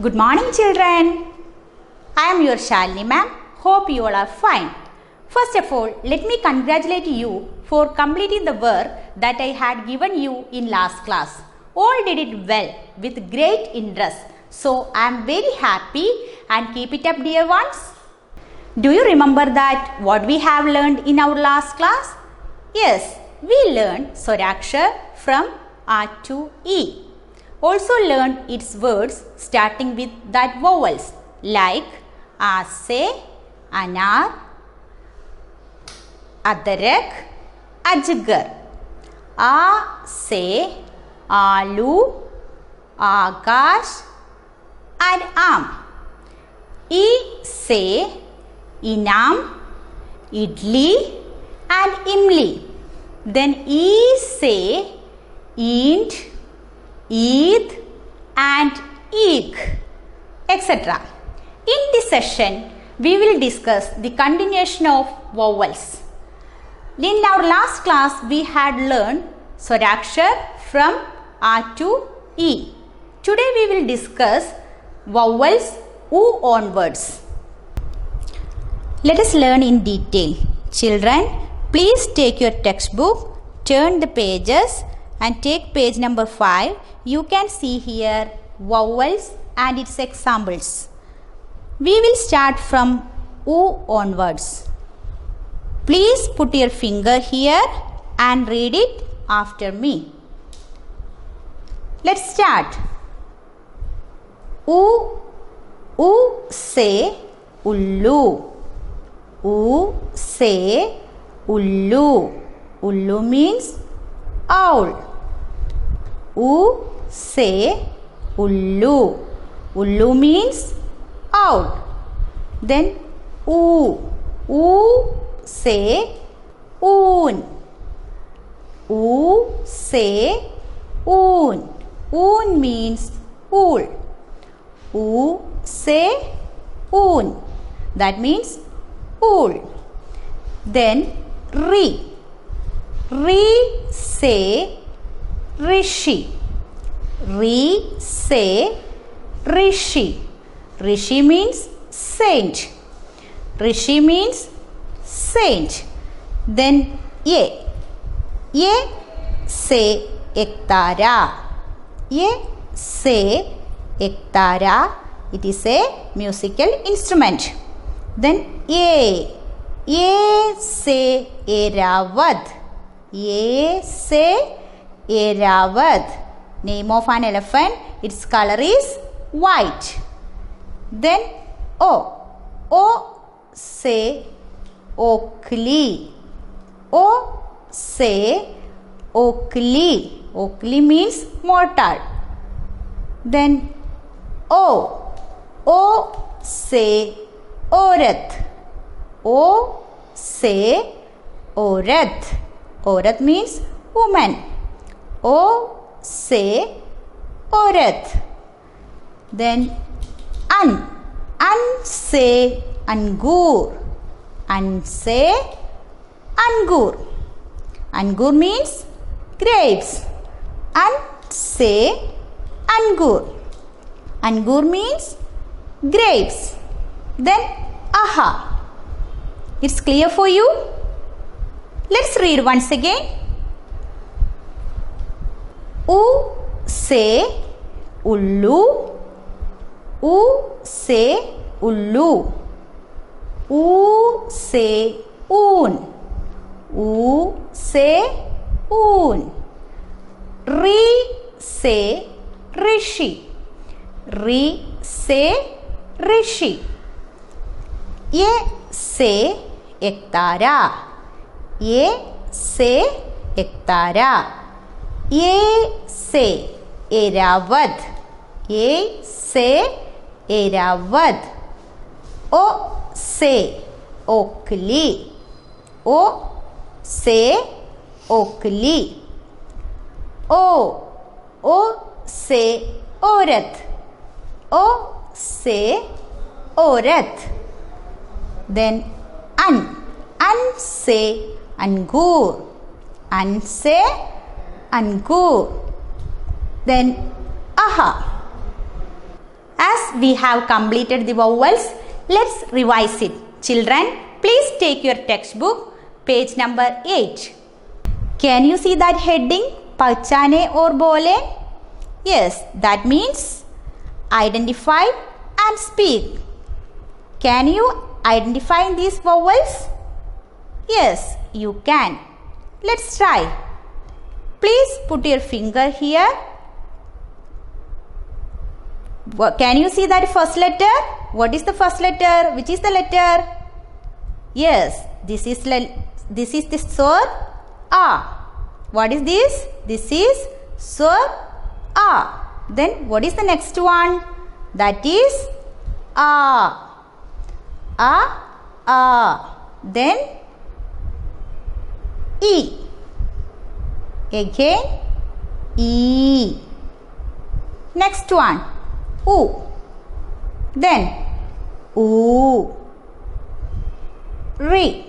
Good morning, children. I am your Shalini ma'am. Hope you all are fine. First of all, let me congratulate you for completing the work that I had given you in last class. All did it well with great interest. So I am very happy and keep it up, dear ones. Do you remember that what we have learned in our last class? Yes, we learned Swarakshar from A to E. Also learned its words starting with that vowels like Ase, Anar, Adarak, Ajgar. A se, Alu, Akash and Am. E se, Inam, Idli and Imli. Then E say Eend, Eid and Eek, etc. In this session, we will discuss the continuation of vowels. In our last class, we had learned Swarakshar from A to E. Today, we will discuss vowels U onwards. Let us learn in detail. Children, please take your textbook, turn the pages and take page number 5. You can see here vowels and its examples. We will start from U onwards. Please put your finger here and read it after me. Let's start. U say Ullu. U say Ullu. Ullu means owl. U say Ullu. Ullu means owl. Then U say oon. U say oon. Oon means owl. U say oon. That means owl. Then Ri. Ri say Rishi. Ri say Rishi. Rishi means saint. Rishi means saint. Then Ye. Ye say Ektara. Ye say Ektara. It is a musical instrument. Then Ye. Ye say Eravad. Ye say Eravad. Name of an elephant. Its color is white. Then O. O say Oakley. O say Oakley. Oakley means mortar. Then O. O say Orath. O say Orath. Orath means woman. O say Orath. Then An. An say Angur. An say Angur. Angur means grapes. An say Angur. Angur means grapes. Then Aha. It's clear for you? Let's read once again. U say Ullu. U say Ullu. U say oon. U say oon. Ri say Rishi. Ri say Rishi. Ye say Ektara. Ye say Ektara. Ye say Eravad. Ye say Eravad. O say Oakley. O say Oakley. O say Orath. O say Orath. Then An say Angur. An say Angur. Then Aha. As we have completed the vowels, let's revise it. Children, please take your textbook, page number 8. Can you see that heading? Pachane or bole? Yes, that means identify and speak. Can you identify these vowels? Yes, you can. Let's try. Please put your finger here. Can you see that first letter? What is the first letter? Which is the letter? Yes, this is the swar A. What is this? This is swar A. Then what is the next one? That is A. A. A. Then E. Again E. Next one. U. Then U. Re.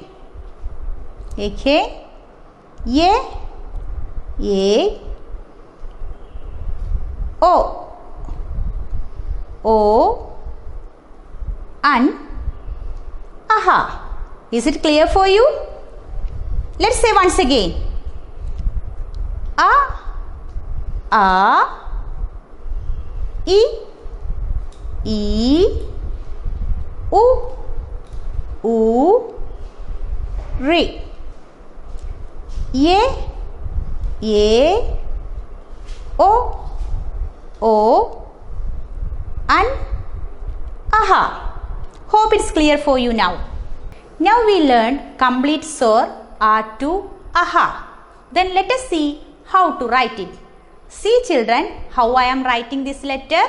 Again Ye. Ye. O. O. An. Aha. Is it clear for you? Let's say once again. A. A. E. E. U. U. Re. Ye. Ye. O. O. An. Aha. Hope it's clear for you now. Now we learned complete swar A to Aha. Then let us see how to write it. See children, how I am writing this letter.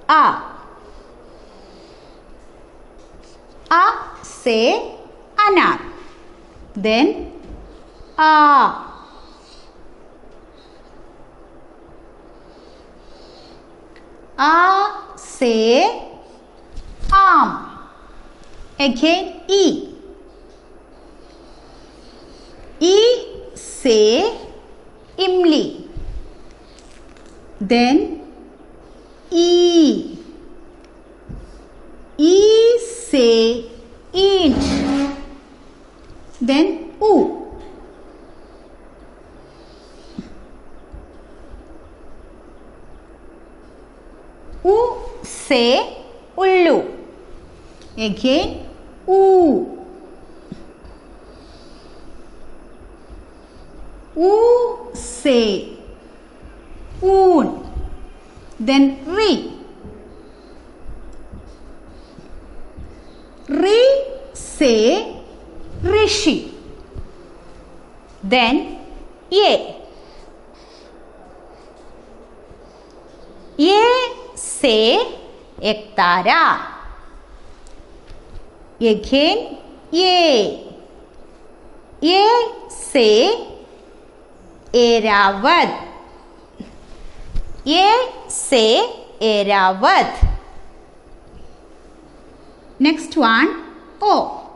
A. A say anar. Then A. A say arm. Again E. E say imli. Then E. E say eat. Then U. U say ullu. Again U. U say oon. Then Re. Re say Rishi. Then Ye. Ye say Ektara. Again Ye. Ye say Eravat. Ye say Eravat. Next one O.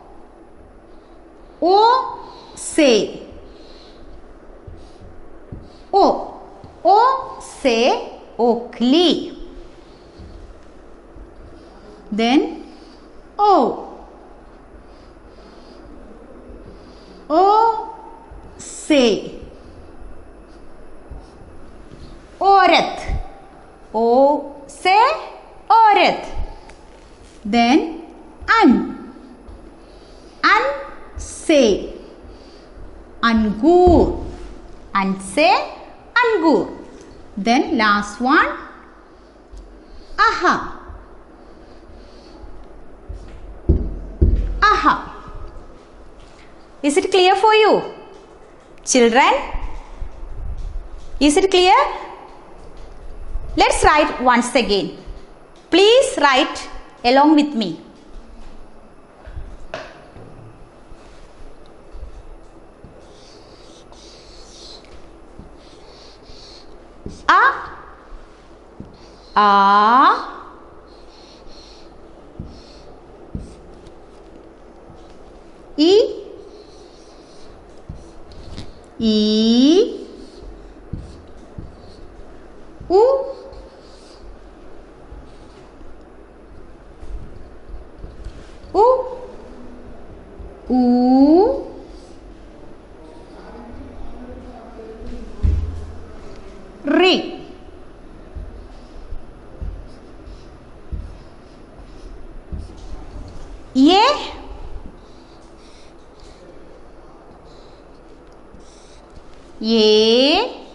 O say O. O say Oakley. Then O. O say Aurat. O say Aurat. Then An. An say Angur. An say Angur. Then last one Aha. Aha. Is it clear for you? Children, is it clear? Let's write once again. Please write along with me. A. A. E. E, U, U, U, Ri. Ye, Ye,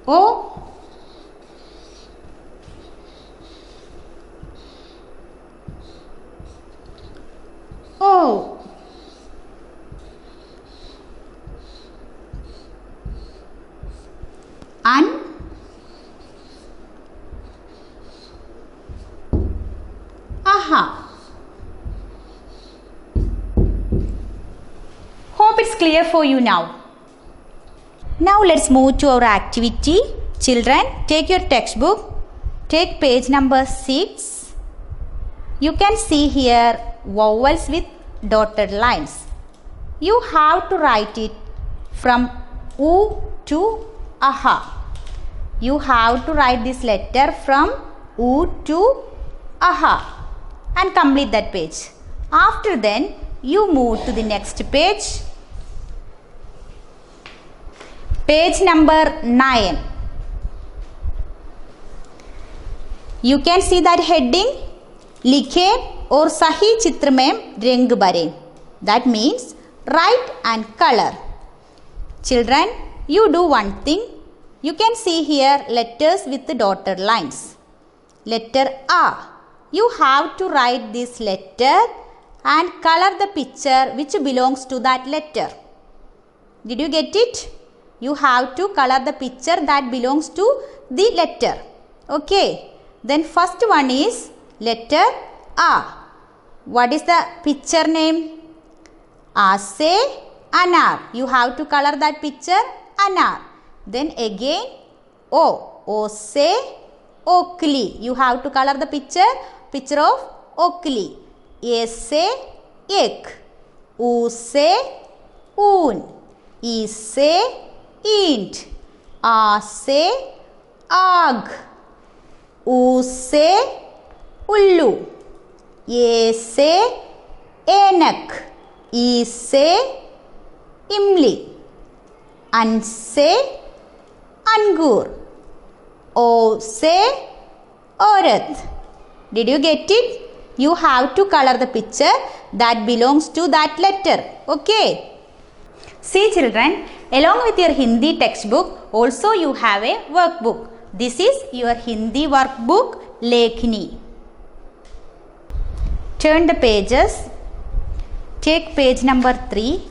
O, O. An, aha. Hope it's clear for you now. Now let's move to our activity. Children, take your textbook. Take page number 6. You can see here vowels with dotted lines. You have to write it from U to aha. You have to write this letter from U to aha and complete that page. After then, you move to the next page. Page number 9. You can see that heading. लिखे और सही चित्र में रंग भरें. That means write and color. Children, you do one thing. You can see here letters with the dotted lines. Letter A. You have to write this letter and color the picture which belongs to that letter. Did you get it? You have to color the picture that belongs to the letter. Okay. Then first one is letter A. What is the picture name? A se anar. You have to color that picture anar. Then again O. O se Oakley. You have to color the picture of Oakley. A se ek. U se un. E se int. A se ag. U se ullu. A se enak. E se imli. An se angur. O se orath. Did you get it? You have to color the picture that belongs to that letter. Okay. See children, along with your Hindi textbook, also you have a workbook. This is your Hindi workbook, Lekhini. Turn the pages. Take page number 3.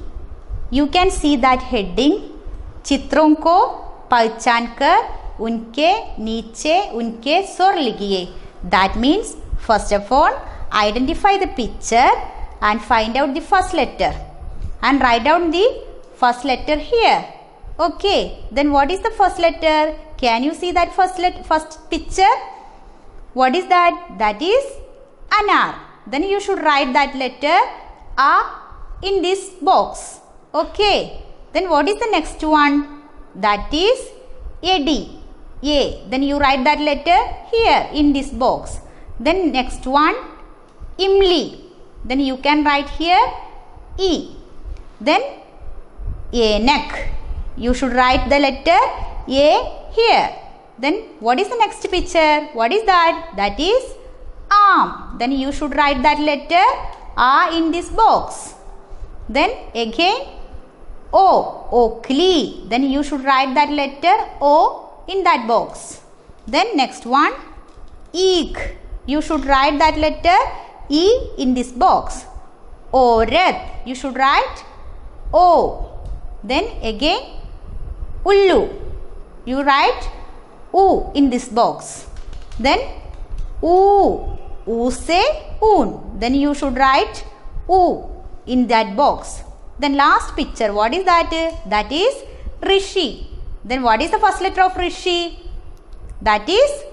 You can see that heading. चित्रों को पहचान कर उनके नीचे उनके स्वर लिखिए. That means first of all identify the picture and find out the first letter and write down the first letter here. Okay. Then what is the first letter? Can you see that first picture? What is that? That is anar. Then you should write that letter A in this box. Okay. Then what is the next one? That is Edi. A. Then you write that letter here in this box. Then next one Imli. Then you can write here E. Then Enak. You should write the letter A here. Then what is the next picture? What is that? That is arm. Then you should write that letter A in this box. Then again O. Oakley. Then you should write that letter O in that box. Then next one Eek. You should write that letter E in this box. Orath. You should write O. Then again Ullu. You write U in this box. Then U. U se un. Then you should write U in that box. Then last picture, what is that? That is Rishi. Then what is the first letter of Rishi? That is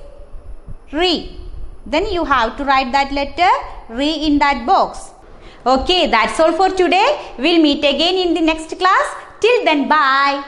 Ri. then you have to write that letter re in that box. Okay, that's all for today. We'll meet again in the next class. Till then, bye.